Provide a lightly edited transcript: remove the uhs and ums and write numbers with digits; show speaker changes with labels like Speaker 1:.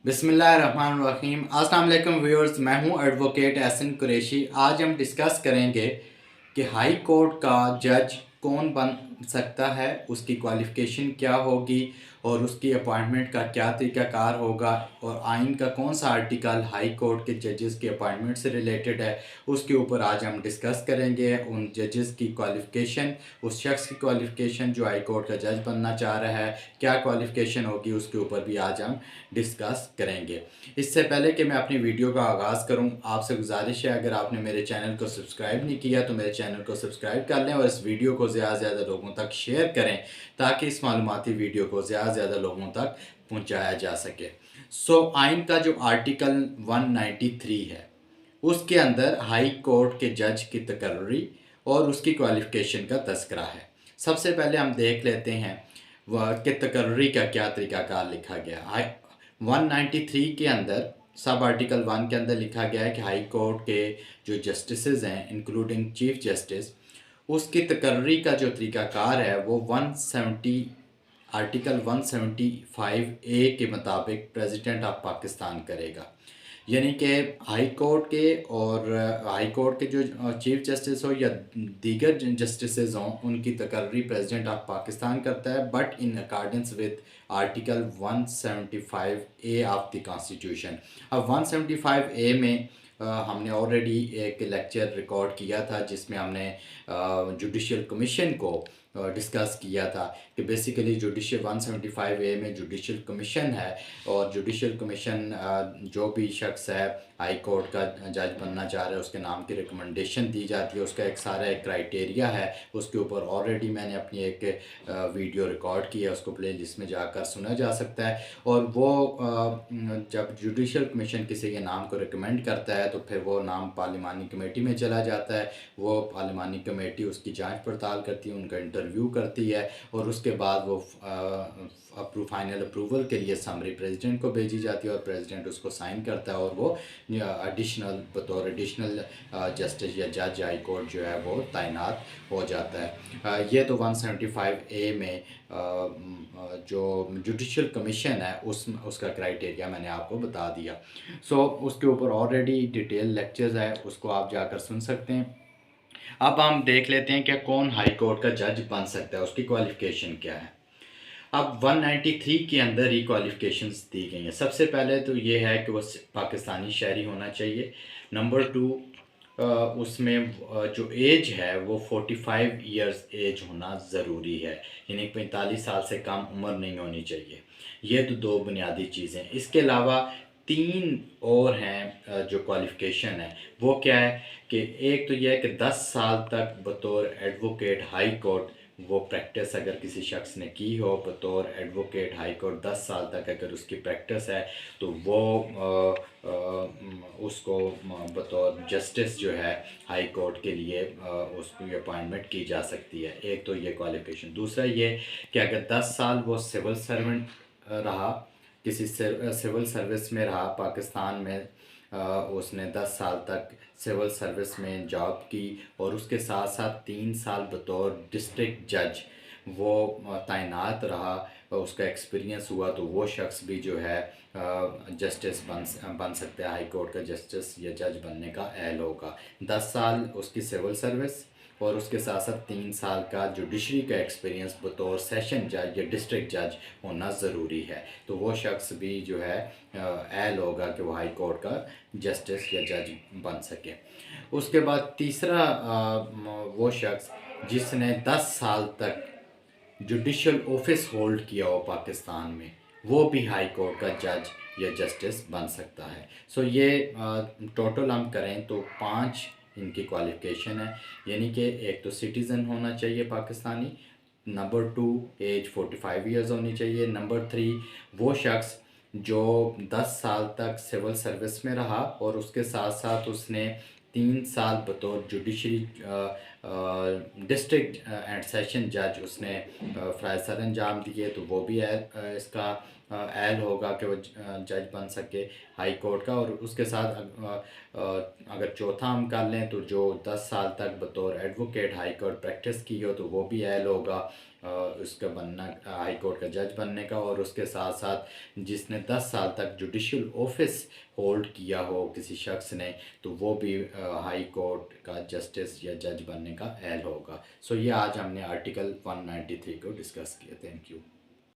Speaker 1: बिस्मिल्लाहिर्रहमानिर्रहीम। अस्सलाम वालेकुम व्यूअर्स, मैं हूं एडवोकेट एहसन कुरैशी। आज हम डिस्कस करेंगे कि हाई कोर्ट का जज कौन बन सकता है, उसकी क्वालिफ़िकेशन क्या होगी और उसकी अपॉइंटमेंट का क्या तरीक़ाकार होगा, और आइन का कौन सा आर्टिकल हाई कोर्ट के जजेस की अपॉइंटमेंट से रिलेटेड है, उसके ऊपर आज हम डिस्कस करेंगे। उन जजेस की क्वालिफ़िकेशन, उस शख्स की क्वालिफ़िकेशन जो हाई कोर्ट का जज बनना चाह रहा है, क्या क्वालिफ़िकेशन होगी, उसके ऊपर भी आज हम डिस्कस करेंगे। इससे पहले कि मैं अपनी वीडियो का आगाज़ करूं, आपसे गुजारिश है, अगर आपने मेरे चैनल को सब्सक्राइब नहीं किया तो मेरे चैनल को सब्सक्राइब कर लें और इस वीडियो को ज़्यादा से ज़्यादा लोगों तक शेयर करें ताकि इस मालूमाती वीडियो को ज़्यादा से ज़्यादा लोगों तक पहुंचाया जा सके। आइन का जो आर्टिकल 193 है, उसके अंदर हाई कोर्ट के जज की तकर्री और उसकी क्वालिफ़िकेशन का तज़किरा है। सबसे पहले हम देख लेते हैं वह कि तकर्री का क्या तरीक़ाकार लिखा गया। 193 के अंदर सब आर्टिकल 1 के अंदर लिखा गया है कि हाई कोर्ट के जो जस्टिसेस हैं, इंक्लूडिंग चीफ जस्टिस, उसकी तकर्री का जो तरीक़ाकार है वो 170 आर्टिकल 175 ए के मुताबिक प्रेसिडेंट ऑफ पाकिस्तान करेगा। यानी कि हाई कोर्ट के और हाई कोर्ट के जो चीफ जस्टिस हो या दीगर जस्टिसेस हों, उनकी तकर्री प्रेसिडेंट ऑफ पाकिस्तान करता है, but in accordance with article 175 A of the constitution. अब 175 ए में हमने ऑलरेडी एक लेक्चर रिकॉर्ड किया था जिसमें हमने जुडिशल कमीशन को डिस्कस किया था कि बेसिकली जुडिशल 175 ए में जुडिशल कमीशन है, और जुडिशल कमीशन जो भी शख्स है हाई कोर्ट का जज बनना चाह रहा है उसके नाम की रिकमेंडेशन दी जाती है। उसका एक सारा एक क्राइटेरिया है, उसके ऊपर ऑलरेडी मैंने अपनी एक वीडियो रिकॉर्ड की है, उसको प्ले लिस्ट में जाकर सुना जा सकता है। और वो जब जुडिशल कमीशन किसी के नाम को रिकमेंड करता है तो फिर वो नाम पार्लिमानी कमेटी में चला जाता है। वो पार्लिमानी कमेटी उसकी जांच पड़ताल करती है, उनका इंटरव्यू करती है, और उसके बाद वो फाइनल अप्रूवल के लिए समरी प्रेसिडेंट को भेजी जाती है, और प्रेसिडेंट उसको साइन करता है, और वो बतौर एडिशनल जस्टिस या जज हाई कोर्ट जो है वो तैनात हो जाता है। ये तो 175 ए में जो जुडिशल कमीशन है उसका क्राइटेरिया मैंने आपको बता दिया। उसके ऊपर ऑलरेडी डिटेल लेक्चर्स है, उसको आप जाकर सुन सकते हैं। अब हम देख लेते हैं कि कौन हाई कोर्ट का जज बन सकता है, उसकी क्वालिफ़िकेशन क्या है। अब 193 के अंदर ही क्वालिफ़िकेशंस दी गई हैं। सबसे पहले तो ये है कि वो पाकिस्तानी शहरी होना चाहिए। नंबर 2, उसमें जो एज है वो 45 इयर्स एज होना ज़रूरी है, यानी 45 साल से कम उम्र नहीं होनी चाहिए। ये तो दो बुनियादी चीज़ें। इसके अलावा 3 और हैं जो क्वालिफ़िकेशन है, वो क्या है कि एक तो यह है कि 10 साल तक बतौर एडवोकेट हाई कोर्ट वो प्रैक्टिस अगर किसी शख्स ने की हो बतौर एडवोकेट हाई कोर्ट, 10 साल तक अगर उसकी प्रैक्टिस है तो वो उसको बतौर जस्टिस जो है हाई कोर्ट के लिए उसकी अपॉइंटमेंट की जा सकती है। एक तो ये क्वालिफ़िकेशन। दूसरा ये कि अगर 10 साल वो सिविल सर्वेंट रहा, किसी सिविल सर्विस में रहा पाकिस्तान में, उसने 10 साल तक सिविल सर्विस में जॉब की, और उसके साथ साथ 3 साल बतौर डिस्ट्रिक्ट जज वो तैनात रहा, उसका एक्सपीरियंस हुआ, तो वो शख्स भी जो है जस्टिस बन सकता है, हाई कोर्ट का जस्टिस या जज बनने का अहल होगा। 10 साल उसकी सिविल सर्विस और उसके साथ साथ 3 साल का जुडिशरी का एक्सपीरियंस बतौर सेशन जज या डिस्ट्रिक्ट जज होना ज़रूरी है, तो वो शख्स भी जो है अहल होगा कि वो हाई कोर्ट का जस्टिस या जज बन सके। उसके बाद तीसरा, वो शख्स जिसने 10 साल तक जुडिशल ऑफिस होल्ड किया हो पाकिस्तान में, वो भी हाई कोर्ट का जज या जस्टिस बन सकता है। ये टोटल हम करें तो 5 इनकी क्वालिफ़िकेशन है, यानी कि एक तो सिटीज़न होना चाहिए पाकिस्तानी, नंबर 2 एज 45 इयर्स होनी चाहिए, नंबर 3 वो शख्स जो 10 साल तक सिविल सर्विस में रहा और उसके साथ साथ उसने 3 साल बतौर जुडिशरी डिस्ट्रिक्ट एंड सेशन जज उसने फ़राइज़ सर अंजाम दिए, तो वो भी इसका अहल होगा कि वो जज बन सके हाई कोर्ट का। और उसके साथ अगर चौथा हम कर लें तो जो 10 साल तक बतौर एडवोकेट हाई कोर्ट प्रैक्टिस की हो तो वो भी अहल होगा उसका बनना, हाई कोर्ट का जज बनने का, और उसके साथ साथ जिसने 10 साल तक जुडिशल ऑफिस होल्ड किया हो किसी शख्स ने, तो वो भी हाई कोर्ट का जस्टिस या जज बनने का एहल होगा। सो ये आज हमने आर्टिकल 193 को डिस्कस किया। Thank you.